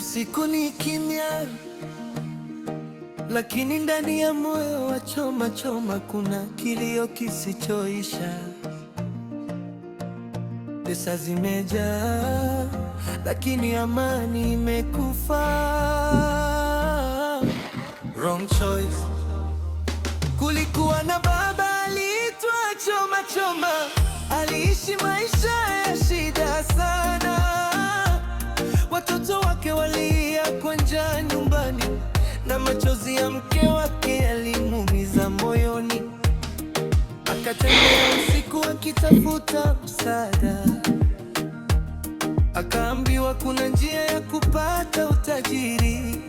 Usiku ni kimya, lakini ndani ya moyo wa choma choma kuna kilio kisichoisha. Pesa zimejaa, lakini amani imekufa. Wrong choice. Kulikuwa na baba aliitwa Choma Choma, aliishi maisha ya shida sana. Watoto wake walia kwa njaa nyumbani, na machozi ya mke wake yalimuumiza moyoni. Akatembea usiku akitafuta msaada, akaambiwa kuna njia ya kupata utajiri,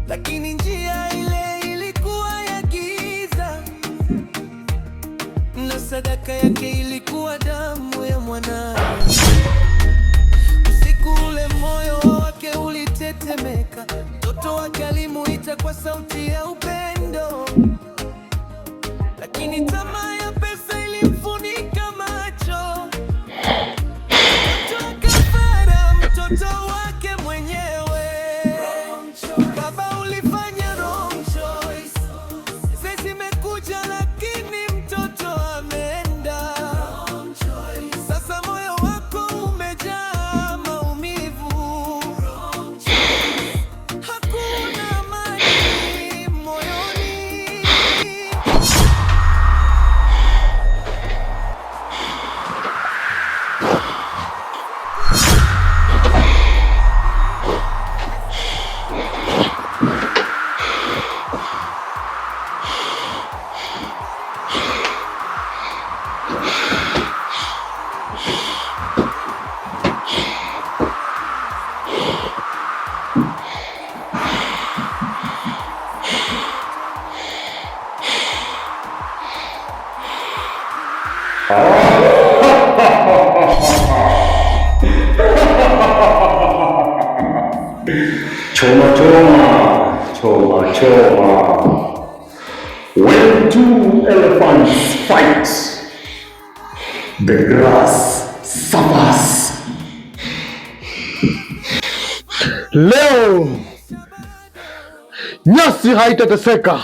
lakini njia ile ilikuwa ya giza, na sadaka yake ilikuwa damu ya mwanae. Usiku ule moyo wake ulitetemeka, mtoto wake alimuita kwa sauti ya upendo, lakini tamaa ya pesa ilimfunika macho. Mtoto akafara mtoto wake mwenyewe. Baba, ulifanya wrong choice. Pesa zimekuja lakini mtoto ameenda. Sasa moyo wako umejaa maumivu. Hakuna amani moyoni. Choma choma, choma choma. When two elephants fight, the grass suffers. Leo nyasi haitateseka.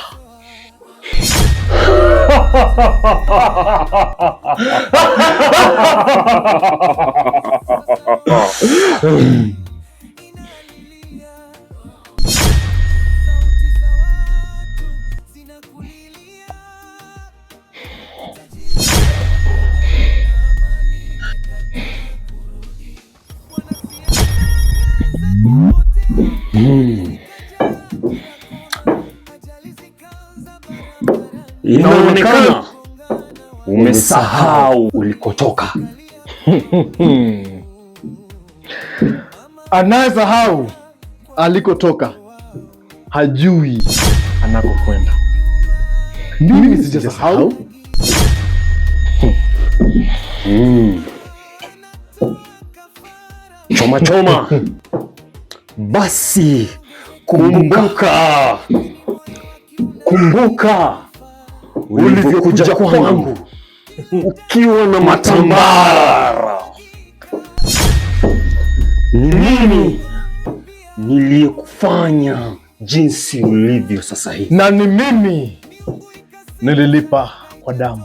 Inaonekana umesahau ulikotoka. Anayesahau alikotoka hajui anakokwenda. Mimi sijasahau. Choma choma. Basi kumbuka ulivyokuja kwangu ukiwa na matambara. Ni mimi niliyekufanya jinsi ulivyo sasa hivi, na ni mimi nililipa kwa damu.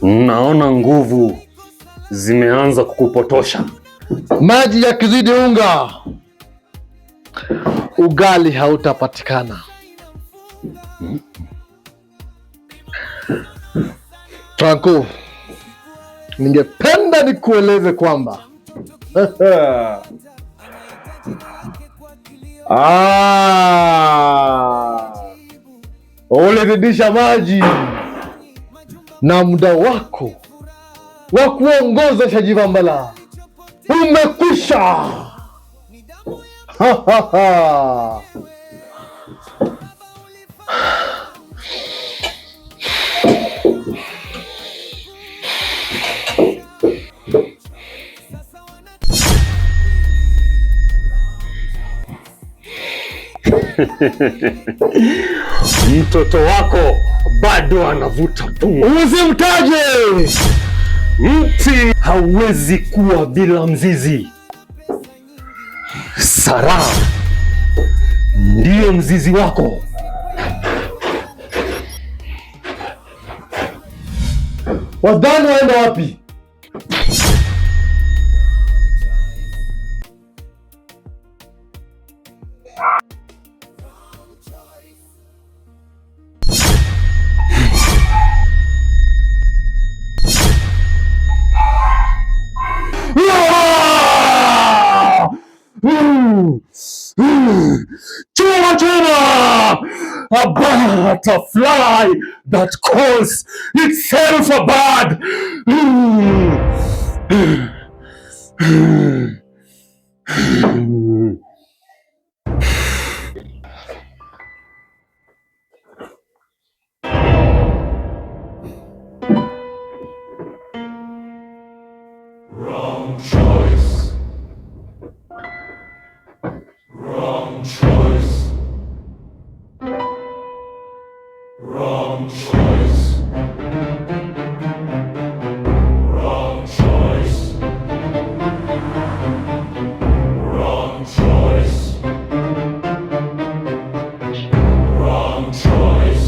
Naona nguvu zimeanza kukupotosha. Maji yakizidi unga, ugali hautapatikana. Franco, ningependa nikueleze kwamba ulizidisha maji na muda wako wa kuongoza Shajibambala umekwisha. Mtoto wako bado anavuta pumzi. Usimtaje! Mti hauwezi kuwa bila mzizi. Sara ndiyo mzizi wako. Wadhani waenda wapi? Chuma chuma! A butterfly that calls itself a bird. Wrong choice. Wrong choice. Wrong choice. Wrong choice. Wrong choice. Wrong choice. Wrong choice.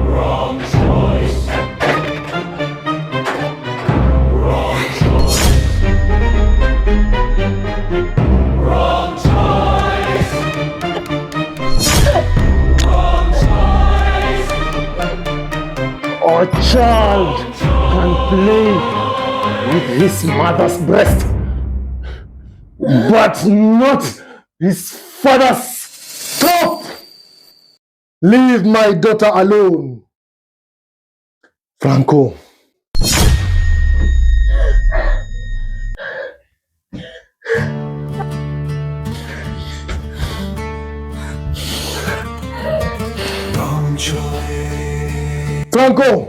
Wrong choice. Wrong choice. Wrong choice. A child can play with his mother's breast, but not his father's. Stop! Leave my daughter alone. Franco. Wrong choice. Franco.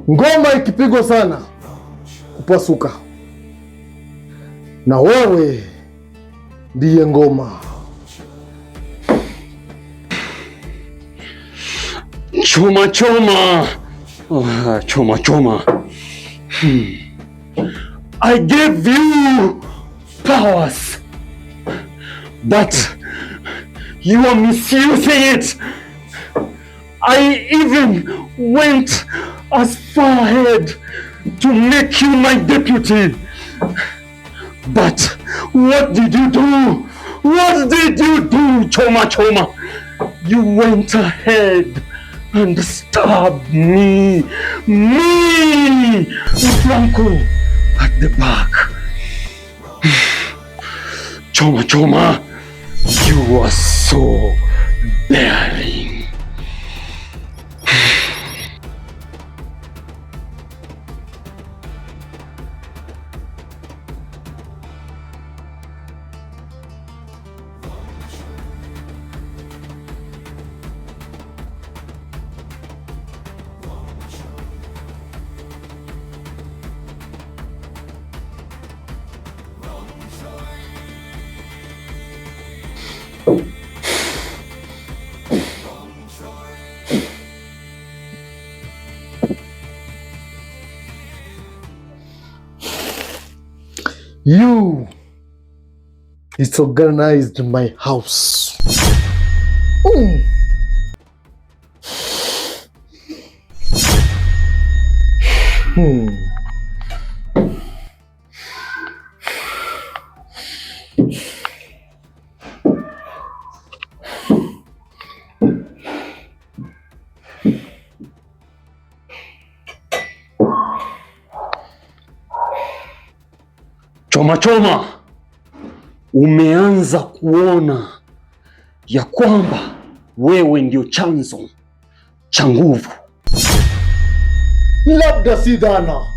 Ngoma ikipigwa sana kupasuka, na wewe ndiye ngoma. Choma choma. Choma choma. I gave you powers, but you are misusing it. I even went as far ahead to make you my deputy. But what did you do? What did you do, Choma Choma? You went ahead and stabbed me, Franco, at the back. Choma Choma, you are so daring. You disorganized my house. Choma Choma, umeanza kuona ya kwamba wewe ndio chanzo cha nguvu. Labda si dhana.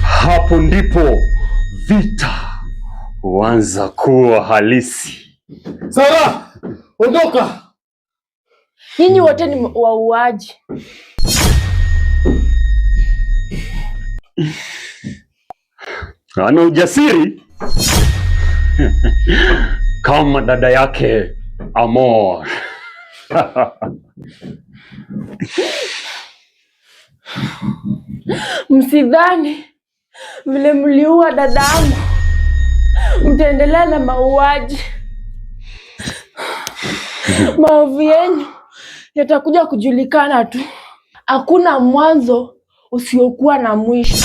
Hapo ndipo vita huanza kuwa halisi. Sara, ondoka! Nyinyi wote ni wauaji. Ana ujasiri kama dada yake Amor. Msidhani vile mliua dadangu mtaendelea na mauaji. Maovu yenu yatakuja kujulikana tu. Hakuna mwanzo usiokuwa na mwisho.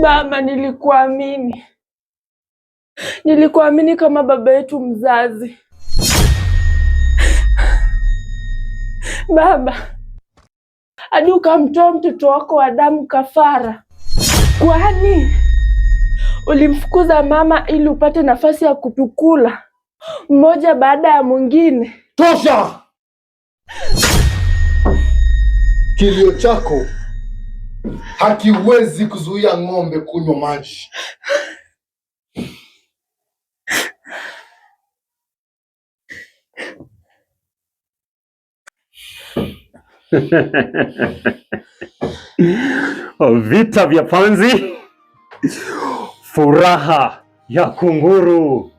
Baba, nilikuamini kama baba yetu mzazi. Baba, hadi ukamtoa mtoto wako wa damu kafara. Kwani ulimfukuza mama ili upate nafasi ya kutukula mmoja baada ya mwingine? Tosha! Kilio chako hakiwezi kuzuia ng'ombe kunywa maji. Vita vya panzi, furaha ya kunguru.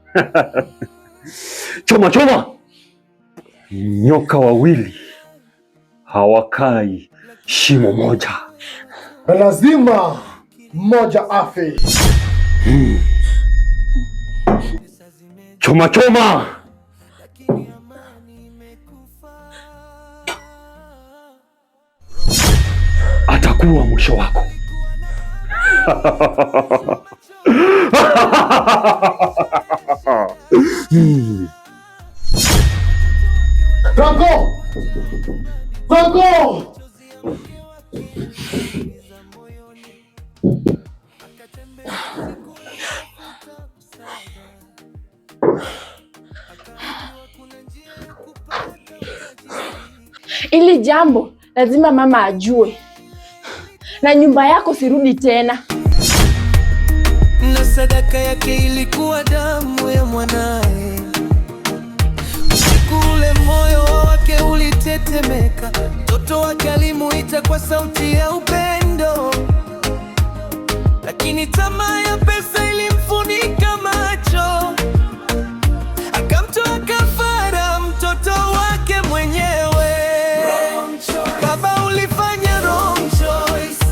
Choma choma! Nyoka wawili hawakai shimo moja. Lazima mmoja afe. Choma choma! Atakuwa mwisho wako. Franco! Franco! Ili jambo lazima mama ajue, na nyumba yako sirudi tena. Na sadaka yake ilikuwa damu ya mwanae. Usiku ule moyo wake ulitetemeka, mtoto wake alimuita kwa sauti ya upendo, lakini tamaa ya pesa ilimfunika macho, akamtoa kafara mtoto wake mwenyewe. Baba, ulifanya wrong choice.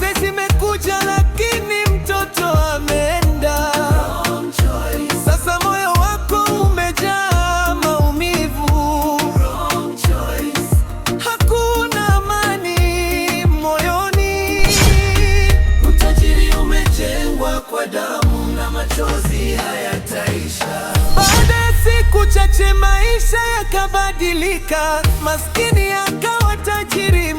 Sasa imekuja lakini mtoto ameenda. Sasa moyo wako umejaa maumivu. Hakuna amani moyoni. Utajiri umejengwa kwa damu na machozi hayataisha. Baada ya siku chache maisha yakabadilika, maskini akawa tajiri.